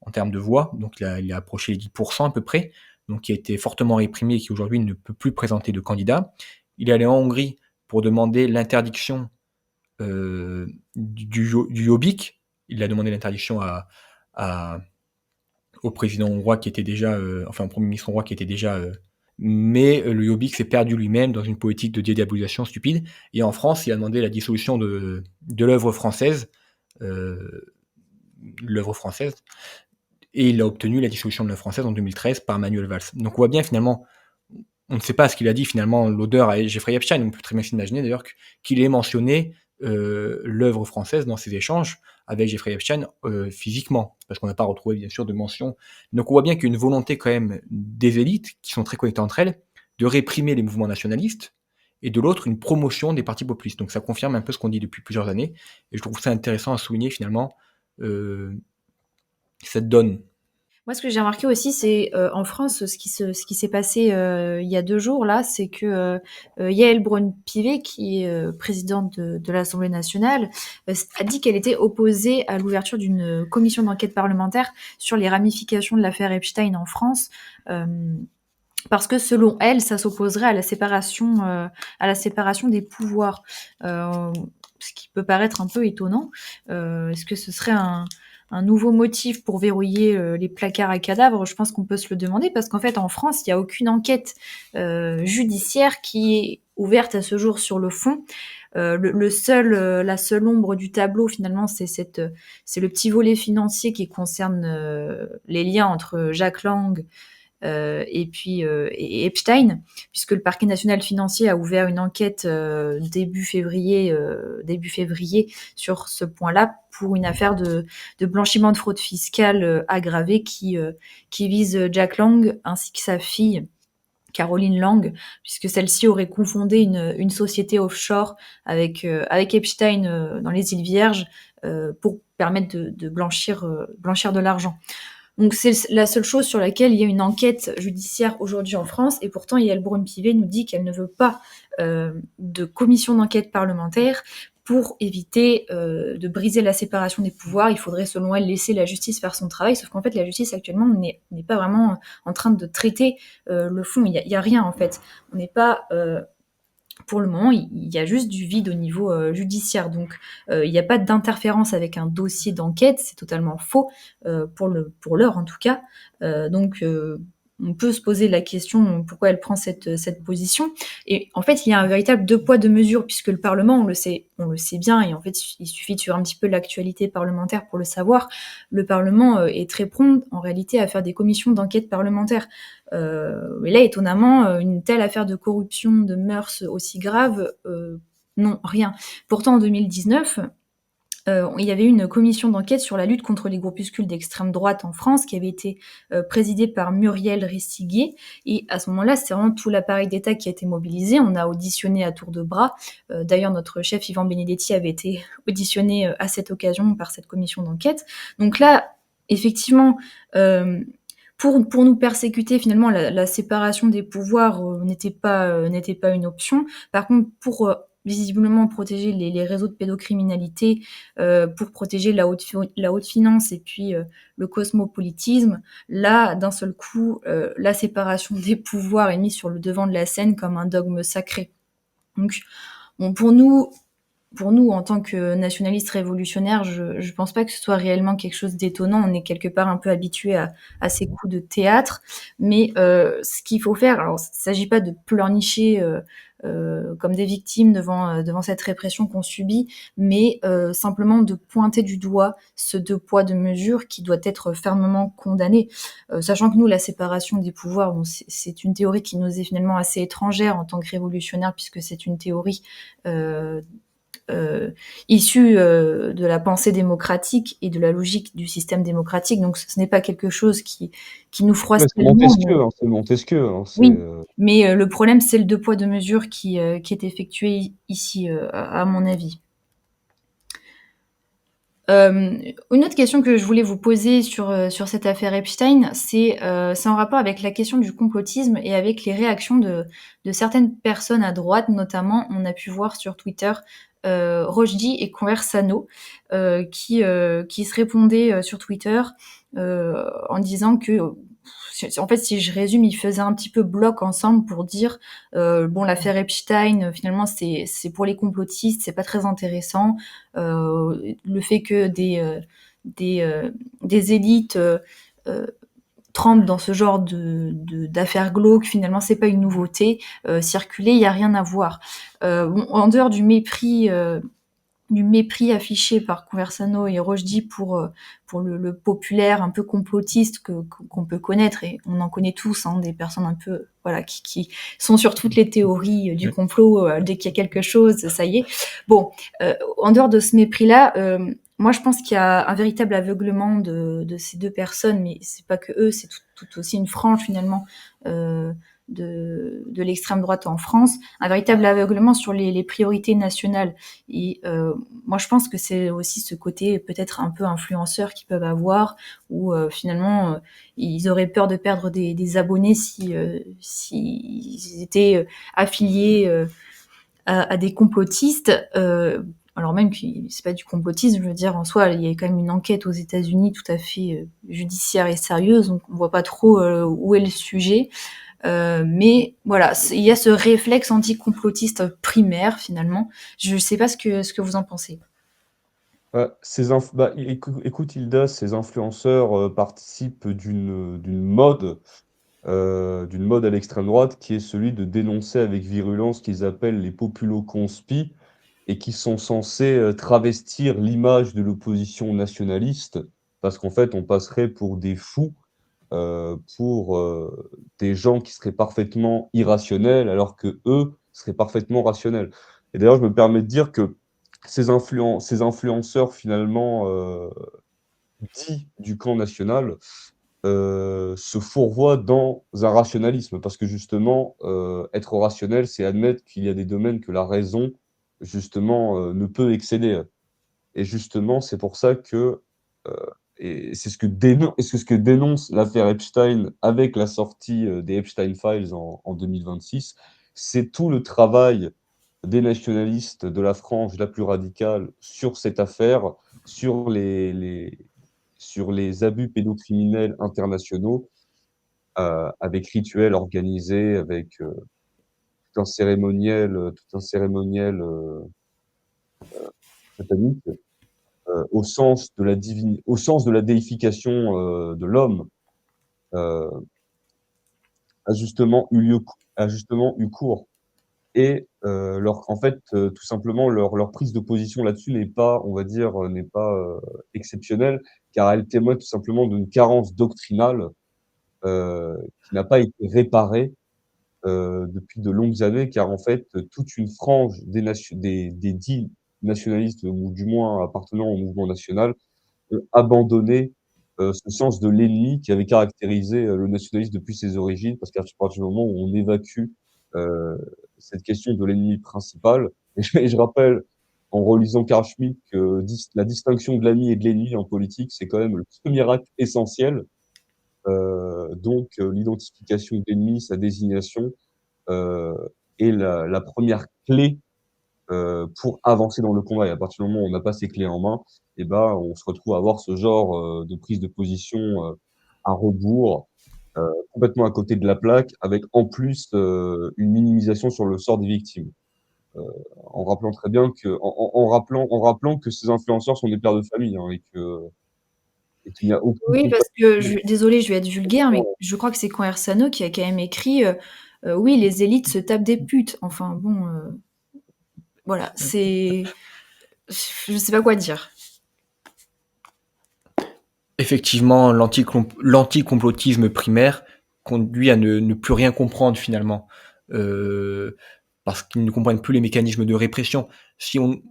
en termes de voix, donc il a approché les 10% à peu près, donc qui a été fortement réprimé et qui aujourd'hui ne peut plus présenter de candidat. Il est allé en Hongrie pour demander l'interdiction du Jobbik. Il a demandé l'interdiction au président hongrois qui était déjà, enfin au premier ministre hongrois qui était déjà, mais le Jobbik s'est perdu lui-même dans une politique de dédiabolisation stupide. Et en France, il a demandé la dissolution de l'œuvre française, et il a obtenu la dissolution de l'œuvre française en 2013 par Manuel Valls. Donc on voit bien finalement, on ne sait pas ce qu'il a dit finalement l'odeur à Jeffrey Epstein. On peut très bien s'imaginer d'ailleurs qu'il ait mentionné l'œuvre française dans ses échanges avec Jeffrey Epstein physiquement, parce qu'on n'a pas retrouvé bien sûr de mention. Donc on voit bien qu'il y a une volonté quand même des élites, qui sont très connectées entre elles, de réprimer les mouvements nationalistes, et de l'autre une promotion des partis populistes. Donc ça confirme un peu ce qu'on dit depuis plusieurs années, et je trouve ça intéressant à souligner finalement cette donne. Moi, ce que j'ai remarqué aussi, c'est en France, ce qui s'est passé il y a 2 jours là, c'est que Yaël Braun-Pivet, qui est présidente de l'Assemblée nationale, a dit qu'elle était opposée à l'ouverture d'une commission d'enquête parlementaire sur les ramifications de l'affaire Epstein en France. Parce que selon elle, ça s'opposerait à la séparation des pouvoirs. Ce qui peut paraître un peu étonnant. Est-ce que ce serait un nouveau motif pour verrouiller les placards à cadavres? Je pense qu'on peut se le demander, parce qu'en fait, en France, il n'y a aucune enquête judiciaire qui est ouverte à ce jour sur le fond. La seule ombre du tableau, finalement, c'est le petit volet financier qui concerne les liens entre Jack Lang et Epstein, puisque le parquet national financier a ouvert une enquête début février sur ce point-là, pour une affaire de blanchiment de fraude fiscale aggravée qui vise Jack Lang ainsi que sa fille Caroline Lang, puisque celle-ci aurait confondé une société offshore avec Epstein dans les îles Vierges pour permettre de blanchir de l'argent. Donc c'est la seule chose sur laquelle il y a une enquête judiciaire aujourd'hui en France, et pourtant Yaël Braun-Pivet nous dit qu'elle ne veut pas de commission d'enquête parlementaire pour éviter de briser la séparation des pouvoirs. Il faudrait, selon elle, laisser la justice faire son travail, sauf qu'en fait la justice actuellement n'est pas vraiment en train de traiter le fond. Il y a rien en fait. On n'est pas... pour le moment, il y a juste du vide au niveau judiciaire. Donc, il n'y a pas d'interférence avec un dossier d'enquête. C'est totalement faux, pour l'heure en tout cas. Donc, on peut se poser la question pourquoi elle prend cette position. Et en fait, il y a un véritable deux poids, deux mesures, puisque le Parlement, on le sait bien, et en fait, il suffit de suivre un petit peu l'actualité parlementaire pour le savoir. Le Parlement est très prompt, en réalité, à faire des commissions d'enquête parlementaires. Mais là, étonnamment, une telle affaire de corruption, de mœurs aussi grave, non, rien. Pourtant, en 2019, il y avait une commission d'enquête sur la lutte contre les groupuscules d'extrême droite en France, qui avait été présidée par Muriel Restiguier. Et à ce moment-là, c'est vraiment tout l'appareil d'État qui a été mobilisé. On a auditionné à tour de bras. D'ailleurs, notre chef Yvan Benedetti avait été auditionné à cette occasion par cette commission d'enquête. Donc là, effectivement... Pour nous persécuter, finalement, la séparation des pouvoirs n'était pas une option. Par contre, pour visiblement protéger les réseaux de pédocriminalité, pour protéger la haute finance et puis le cosmopolitisme, là, d'un seul coup, la séparation des pouvoirs est mise sur le devant de la scène comme un dogme sacré. Donc, bon, pour nous, en tant que nationalistes révolutionnaires, je pense pas que ce soit réellement quelque chose d'étonnant. On est quelque part un peu habitué à ces coups de théâtre. Mais ce qu'il faut faire, alors il s'agit pas de pleurnicher comme des victimes devant cette répression qu'on subit, mais simplement de pointer du doigt ce deux poids, deux mesures qui doit être fermement condamné. Sachant que nous, la séparation des pouvoirs, bon, c'est une théorie qui nous est finalement assez étrangère en tant que révolutionnaires, puisque c'est une théorie issue de la pensée démocratique et de la logique du système démocratique. Donc ce n'est pas quelque chose qui nous froisse tellement. C'est Montesquieu. Oui, mais le problème, c'est le deux poids, deux mesures qui est effectué ici, à mon avis. Une autre question que je voulais vous poser sur cette affaire Epstein, c'est en rapport avec la question du complotisme et avec les réactions de certaines personnes à droite, notamment. On a pu voir sur Twitter Rochdi et Conversano qui se répondaient sur Twitter en disant que en fait, si je résume, ils faisaient un petit peu bloc ensemble pour dire bon, l'affaire Epstein, finalement, c'est pour les complotistes, c'est pas très intéressant. Le fait que des élites trempent dans ce genre d'affaires glauques, finalement, c'est pas une nouveauté. Circuler, il y a rien à voir. Bon, en dehors du mépris affiché par Conversano et Rushdie pour le populaire un peu complotiste qu'on peut connaître, et on en connaît tous, hein, des personnes un peu voilà qui sont sur toutes les théories du complot, dès qu'il y a quelque chose, ça y est. Bon, en dehors de ce mépris-là, moi je pense qu'il y a un véritable aveuglement de ces deux personnes, mais c'est pas que eux, c'est tout aussi une frange finalement de l'extrême droite en France, un véritable aveuglement sur les priorités nationales. Et moi, je pense que c'est aussi ce côté peut-être un peu influenceur qu'ils peuvent avoir, où finalement, ils auraient peur de perdre des abonnés s'ils étaient affiliés à des complotistes. Alors même que c'est pas du complotisme, je veux dire, en soi, il y a quand même une enquête aux États-Unis tout à fait judiciaire et sérieuse, donc on voit pas trop où est le sujet. Mais voilà, il y a ce réflexe anticomplotiste primaire finalement. Je sais pas ce que vous en pensez. Écoute, Hilda, ces influenceurs participent d'une mode à l'extrême droite qui est celui de dénoncer avec virulence ce qu'ils appellent les populo-conspis et qui sont censés travestir l'image de l'opposition nationaliste, parce qu'en fait, on passerait pour des fous, pour des gens qui seraient parfaitement irrationnels, alors que eux seraient parfaitement rationnels. Et d'ailleurs, je me permets de dire que ces influenceurs, finalement, dits du camp national, se fourvoient dans un rationalisme. Parce que justement, être rationnel, c'est admettre qu'il y a des domaines que la raison, justement, ne peut excéder. Et justement, c'est pour ça que, et c'est ce que dénonce l'affaire Epstein avec la sortie des Epstein Files en 2026, c'est tout le travail des nationalistes de la frange la plus radicale sur cette affaire, sur sur les abus pédocriminels internationaux, avec rituels organisés, avec tout un cérémoniel satanique, au sens de la déification de l'homme, euh, a justement eu cours. Et en fait, tout simplement, leur prise de position là-dessus n'est pas, on va dire, n'est pas exceptionnelle, car elle témoigne tout simplement d'une carence doctrinale qui n'a pas été réparée depuis de longues années, car en fait, toute une frange des dits nationalistes, ou du moins appartenant au mouvement national, ont abandonné ce sens de l'ennemi qui avait caractérisé le nationalisme depuis ses origines, parce qu'à partir du moment où on évacue euh, cette question de l'ennemi principal, et je rappelle, en relisant Carl Schmitt, que la distinction de l'ami et de l'ennemi en politique, c'est quand même le premier acte essentiel, donc l'identification de l'ennemi, sa désignation, euh, est la première clé pour avancer dans le combat. Et à partir du moment où on n'a pas ces clés en main, et ben, on se retrouve à avoir ce genre de prise de position à rebours, complètement à côté de la plaque, avec en plus une minimisation sur le sort des victimes. Euh, en rappelant très bien en rappelant que ces influenceurs sont des pères de famille, hein, et qu'il n'y a aucune Oui, parce que compatibilité. désolée, je vais être vulgaire, mais je crois que c'est Conversano qui a quand même écrit oui, les élites se tapent des putes. Enfin bon, voilà, c'est. Je sais pas quoi dire. Effectivement, l'anticomplotisme primaire conduit à ne plus rien comprendre finalement, euh, parce qu'ils ne comprennent plus les mécanismes de répression. Si ils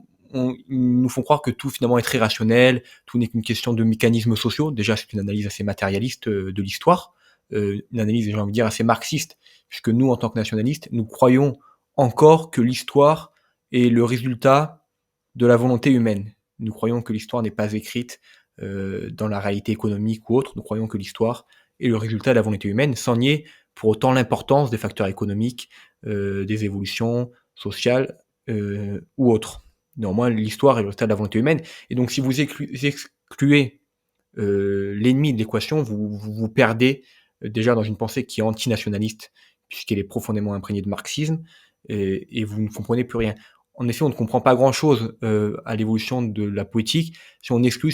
nous font croire que tout finalement est très rationnel, tout n'est qu'une question de mécanismes sociaux. Déjà, c'est une analyse assez matérialiste de l'histoire, une analyse, j'ai envie de dire, assez marxiste, puisque nous, en tant que nationalistes, nous croyons encore que l'histoire est le résultat de la volonté humaine. Nous croyons que l'histoire n'est pas écrite dans la réalité économique ou autre. Nous croyons que l'histoire est le résultat de la volonté humaine, sans nier pour autant l'importance des facteurs économiques, des évolutions sociales ou autres. Néanmoins, l'histoire est le résultat de la volonté humaine. Et donc, si vous excluez l'ennemi de l'équation, vous perdez déjà dans une pensée qui est antinationaliste, puisqu'elle est profondément imprégnée de marxisme, et vous ne comprenez plus rien. En effet, on ne comprend pas grand-chose à l'évolution de la politique si on exclut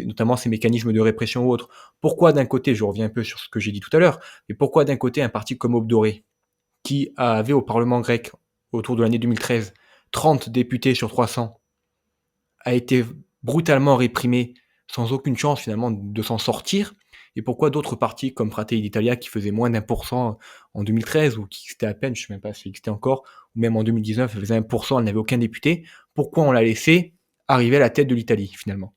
notamment ces mécanismes de répression ou autres. Pourquoi d'un côté, je reviens un peu sur ce que j'ai dit tout à l'heure, mais pourquoi d'un côté un parti comme Aube Dorée, qui avait au Parlement grec, autour de l'année 2013, 30 députés sur 300, a été brutalement réprimé sans aucune chance finalement de s'en sortir, et pourquoi d'autres partis comme Fratelli d'Italia qui faisaient moins d'1% en 2013 ou qui existaient à peine, je ne sais même pas si existait encore, ou même en 2019 elle faisait 1%, elle n'avait aucun député, pourquoi on l'a laissé arriver à la tête de l'Italie finalement?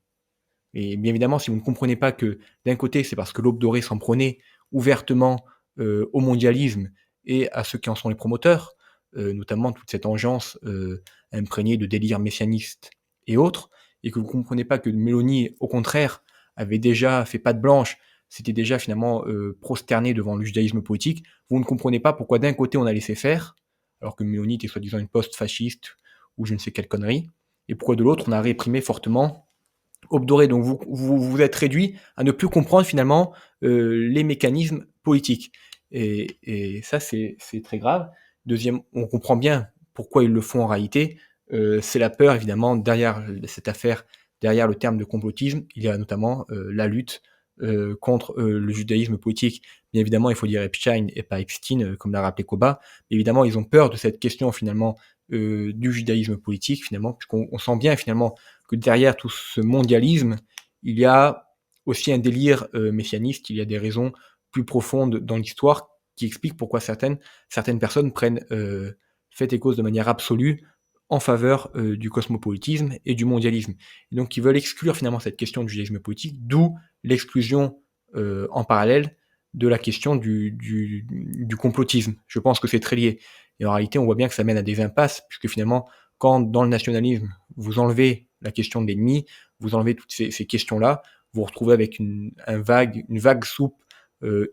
Et bien évidemment, si vous ne comprenez pas que d'un côté c'est parce que l'Aube dorée s'en prenait ouvertement au mondialisme et à ceux qui en sont les promoteurs, notamment toute cette engeance imprégnée de délire messianiste et autres, et que vous ne comprenez pas que Mélanie, au contraire, avait déjà fait patte blanche, s'était déjà finalement prosterné devant le judaïsme politique, vous ne comprenez pas pourquoi d'un côté on a laissé faire, alors que Mélanie était soi-disant une post-fasciste ou je ne sais quelle connerie, et pourquoi de l'autre on a réprimé fortement Aube dorée. Donc vous êtes réduit à ne plus comprendre finalement les mécanismes politiques. Et ça, c'est très grave. Deuxième, on comprend bien pourquoi ils le font en réalité. C'est la peur, évidemment, derrière cette affaire, derrière le terme de complotisme. Il y a notamment la lutte contre le judaïsme politique. Bien évidemment, il faut dire Epstein et pas Epstein, comme l'a rappelé Koba. Mais évidemment, ils ont peur de cette question, finalement, du judaïsme politique, finalement, puisqu'on sent bien, finalement, que derrière tout ce mondialisme, il y a aussi un délire messianiste, il y a des raisons plus profondes dans l'histoire qui expliquent pourquoi certaines personnes prennent fait et cause de manière absolue en faveur du cosmopolitisme et du mondialisme. Et donc, ils veulent exclure finalement cette question du judaïsme politique, d'où l'exclusion en parallèle de la question du complotisme. Je pense que c'est très lié. Et en réalité, on voit bien que ça mène à des impasses, puisque finalement, quand dans le nationalisme, vous enlevez la question de l'ennemi, vous enlevez toutes ces questions-là, vous vous retrouvez avec une vague soupe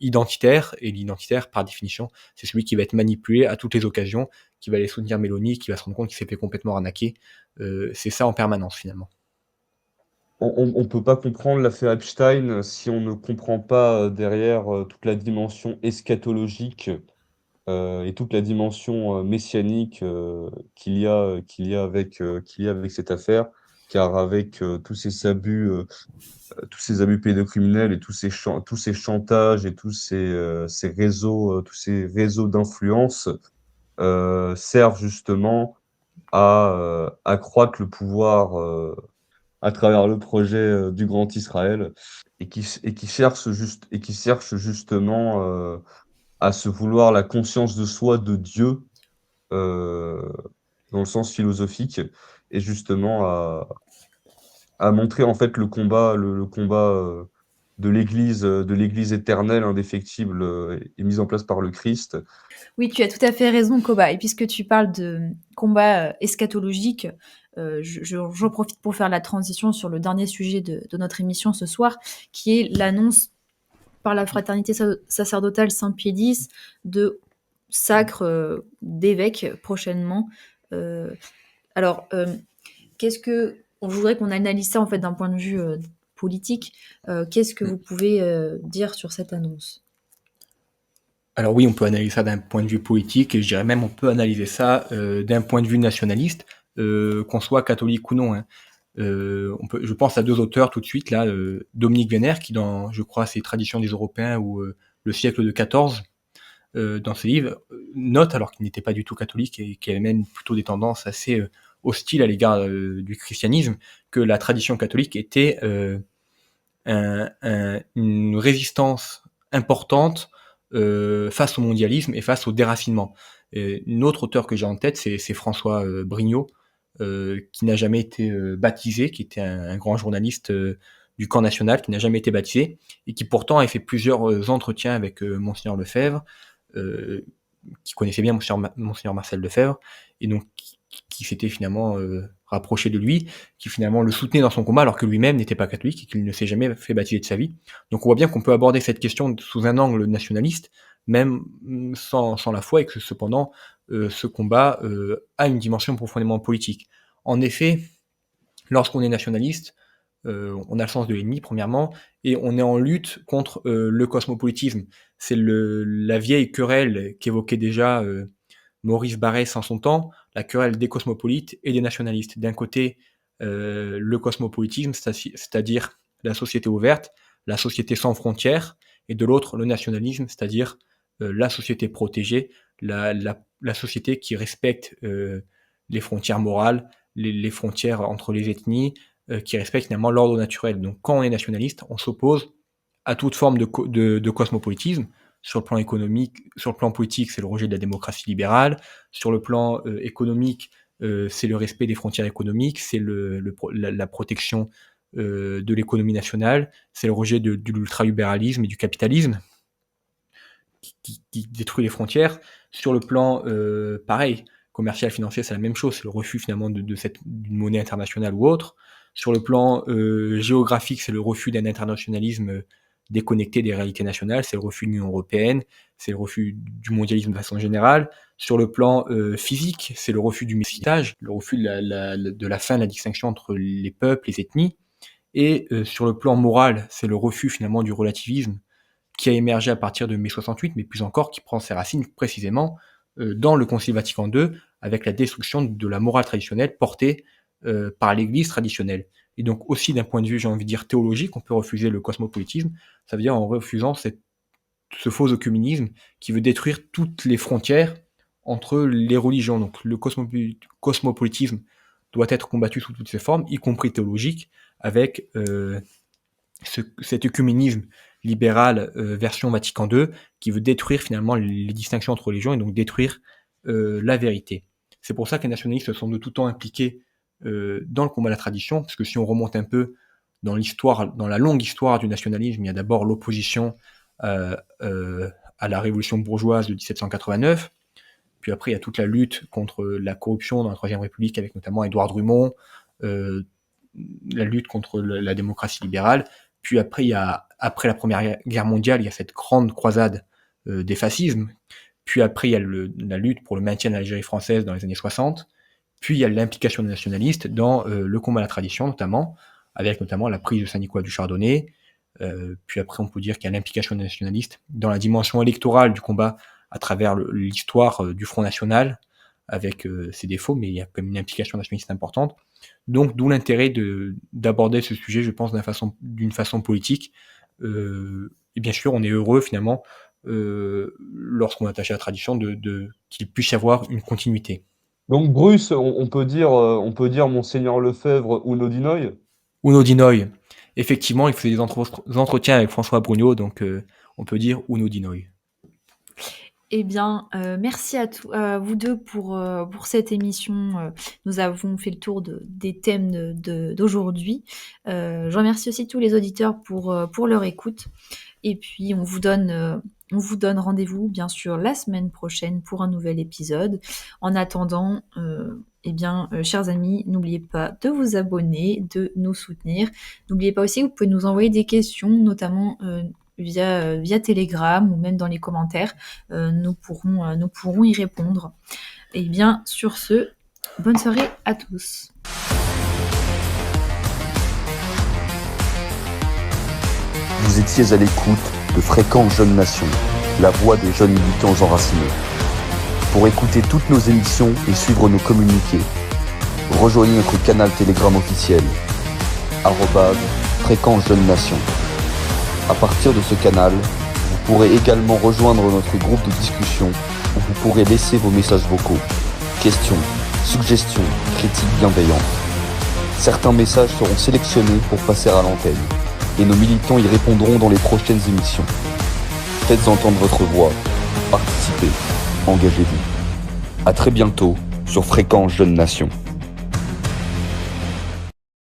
identitaire, et l'identitaire, par définition, c'est celui qui va être manipulé à toutes les occasions, qui va aller soutenir Mélanie, qui va se rendre compte qu'il s'est fait complètement arnaquer. C'est ça en permanence, finalement. On peut pas comprendre l'affaire Epstein si on ne comprend pas derrière toute la dimension eschatologique et toute la dimension messianique qu'il y a avec cette affaire, car avec tous ces abus pédocriminels et tous ces chantages et tous ces réseaux d'influence servent justement à accroître le pouvoir à travers le projet du Grand Israël et qui cherche justement à se vouloir la conscience de soi de Dieu euh, dans le sens philosophique et justement à montrer en fait le combat de l'Église éternelle, indéfectible et mise en place par le Christ. Oui, tu as tout à fait raison, Koba. Et puisque tu parles de combat eschatologique, j'en profite pour faire la transition sur le dernier sujet de notre émission ce soir, qui est l'annonce par la fraternité sacerdotale Saint-Pie X de sacre d'évêques prochainement. Alors, on voudrait qu'on analyse ça en fait d'un point de vue politique. Qu'est-ce que vous pouvez dire sur cette annonce? Alors oui, on peut analyser ça d'un point de vue politique, et je dirais même on peut analyser ça d'un point de vue nationaliste, qu'on soit catholique ou non. Hein. Je pense à deux auteurs tout de suite, là, Dominique Vénère, qui dans, je crois, ses Traditions des Européens ou le siècle de XIV, dans ses livres, note, alors qu'il n'était pas du tout catholique et qui avait même plutôt des tendances assez hostiles à l'égard du christianisme, que la tradition catholique était une résistance importante face au mondialisme et face au déracinement. Une autre auteur que j'ai en tête, c'est François Brignot, qui n'a jamais été baptisé, qui était un grand journaliste du camp national, qui n'a jamais été baptisé, et qui pourtant a fait plusieurs entretiens avec Monseigneur Lefebvre, qui connaissait bien Monseigneur Marcel Lefebvre, et donc qui s'était finalement rapproché de lui, qui finalement le soutenait dans son combat alors que lui-même n'était pas catholique et qu'il ne s'est jamais fait baptiser de sa vie. Donc on voit bien qu'on peut aborder cette question sous un angle nationaliste, même sans la foi, et que cependant ce combat a une dimension profondément politique. En effet, lorsqu'on est nationaliste, on a le sens de l'ennemi, premièrement, et on est en lutte contre le cosmopolitisme. C'est la vieille querelle qu'évoquait déjà Maurice Barrès en son temps, la querelle des cosmopolites et des nationalistes. D'un côté, le cosmopolitisme, c'est-à-dire la société ouverte, la société sans frontières, et de l'autre, le nationalisme, c'est-à-dire la société protégée, la société qui respecte les frontières morales, les frontières entre les ethnies, qui respecte finalement l'ordre naturel. Donc quand on est nationaliste, on s'oppose à toute forme de cosmopolitisme. Sur le plan économique, sur le plan politique, c'est le rejet de la démocratie libérale. Sur le plan économique, c'est le respect des frontières économiques, c'est la protection de l'économie nationale, c'est le rejet de l'ultralibéralisme et du capitalisme qui détruit les frontières. Sur le plan, pareil, commercial, financier, c'est la même chose, c'est le refus finalement d'une monnaie internationale ou autre. Sur le plan géographique, c'est le refus d'un internationalisme déconnecté des réalités nationales, c'est le refus de l'Union européenne, c'est le refus du mondialisme de façon générale. Sur le plan physique, c'est le refus du métissage, le refus de la fin de la distinction entre les peuples, les ethnies. Et sur le plan moral, c'est le refus finalement du relativisme qui a émergé à partir de mai 68, mais plus encore qui prend ses racines précisément dans le Concile Vatican II, avec la destruction de la morale traditionnelle portée par l'Église traditionnelle. Et donc aussi d'un point de vue, j'ai envie de dire, théologique, on peut refuser le cosmopolitisme, ça veut dire en refusant ce faux œcuménisme qui veut détruire toutes les frontières entre les religions. Donc le cosmopolitisme doit être combattu sous toutes ses formes, y compris théologique, avec cet œcuménisme libéral version Vatican II qui veut détruire finalement les distinctions entre religions et donc détruire la vérité. C'est pour ça que les nationalistes sont de tout temps impliqués dans le combat de la tradition, parce que si on remonte un peu dans la longue histoire du nationalisme, il y a d'abord l'opposition à la révolution bourgeoise de 1789, puis après il y a toute la lutte contre la corruption dans la Troisième République avec notamment Édouard Drumont, la lutte contre la démocratie libérale, puis après après la Première Guerre mondiale, il y a cette grande croisade des fascismes, puis après il y a la lutte pour le maintien de l'Algérie française dans les années 60, puis il y a l'implication des nationalistes dans le combat à la tradition notamment, avec notamment la prise de Saint-Nicolas du Chardonnay, puis après on peut dire qu'il y a l'implication des nationalistes dans la dimension électorale du combat à travers l'histoire du Front National, avec ses défauts, mais il y a quand même une implication nationaliste importante. Donc d'où l'intérêt d'aborder ce sujet, je pense, d'une façon politique. Et bien sûr, on est heureux finalement, lorsqu'on est attaché à la tradition, qu'il puisse y avoir une continuité. Donc Bruce, on peut dire Monseigneur Lefebvre Uno Dinoy. Uno Dinoy. Effectivement, il faisait des entretiens avec François Brugnot, donc on peut dire Uno Dinoy. Eh bien, merci à vous deux pour cette émission. Nous avons fait le tour des thèmes d'aujourd'hui. Je remercie aussi tous les auditeurs pour leur écoute. Et puis, on vous donne rendez-vous, bien sûr, la semaine prochaine pour un nouvel épisode. En attendant, chers amis, n'oubliez pas de vous abonner, de nous soutenir. N'oubliez pas aussi que vous pouvez nous envoyer des questions, notamment via Telegram ou même dans les commentaires. Nous pourrons y répondre. Et bien, sur ce, bonne soirée à tous. Vous étiez à l'écoute de Fréquence Jeunes Nation, la voix des jeunes militants enracinés. Pour écouter toutes nos émissions et suivre nos communiqués, rejoignez notre canal Telegram officiel, @Fréquence Jeunes Nation. À partir de ce canal, vous pourrez également rejoindre notre groupe de discussion où vous pourrez laisser vos messages vocaux, questions, suggestions, critiques bienveillantes. Certains messages seront sélectionnés pour passer à l'antenne et nos militants y répondront dans les prochaines émissions. Faites entendre votre voix, participez, engagez-vous. À très bientôt sur Fréquence Jeunes Nation.